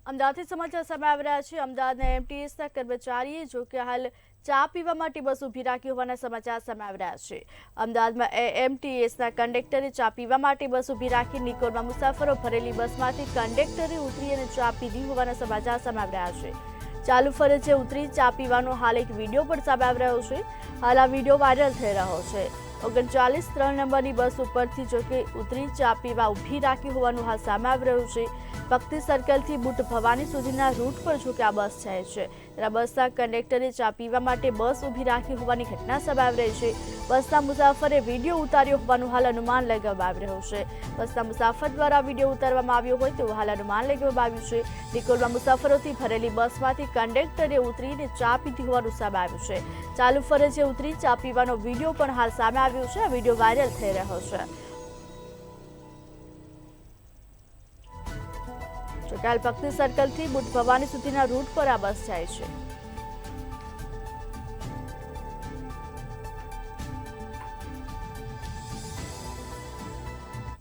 અમદાવાદથી સમાચાર સામે આવી રહ્યા છે। અમદાવાદના એમટીએસના કર્મચારીએ જો કે હાલ ચા પીવા માટે બસ ઊભી રાખી હોવાના સમાચાર સામે આવી રહ્યા છે। અમદાવાદમાં એમટીએસના કંડક્ટરે ચા પીવા માટે બસ ઊભી રાખી નિકોલમાં મુસાફરો ભરેલી બસમાંથી કંડક્ટરે ઉતરી અને ચા પીધી હોવાના સમાચાર સામે આવી રહ્યા છે। ચાલુ ફરજે ઉતરી ચા પીવાનો હાલ એક વિડીયો પણ સામે આવી રહ્યો છે। હાલ આ વિડીયો વાયરલ થઈ રહ્યો છે। 39 નંબરની બસ ઉપરથી જો કે ઉતરી ચા પીવા ઊભી રાખી હોવાનું હાલ સામે આવી રહ્યું છે। ભક્તિ સર્કલથી બુટ ભવાની સુધીના રૂટ પર જો કે આ બસ જાય છે ત્યારે બસના કંડક્ટરે ચા પીવા માટે બસ ઊભી રાખી હોવાની ઘટના સામે આવી રહી છે। બસના મુસાફરે વિડીયો ઉતાર્યો હોવાનું હાલ અનુમાન લગાવવામાં આવી રહ્યું છે। બસના મુસાફર દ્વારા વિડીયો ઉતારવામાં આવ્યો હોય તેવું હાલ અનુમાન લગાવવામાં આવ્યું છે। નિકોલમાં મુસાફરોથી ભરેલી બસમાંથી કંડક્ટરે ઉતરીને ચા પીધી હોવાનું સામે આવ્યું છે। ચાલુ ફરજે ઉતરી ચા પીવાનો વિડીયો પણ હાલ સામે આવ્યો છે। આ વિડીયો વાયરલ થઈ રહ્યો છે। ચોટાલ ભક્તિ સર્કલથી બુટ ભવાની સુધીના રૂટ પર આ બસ જાય છે।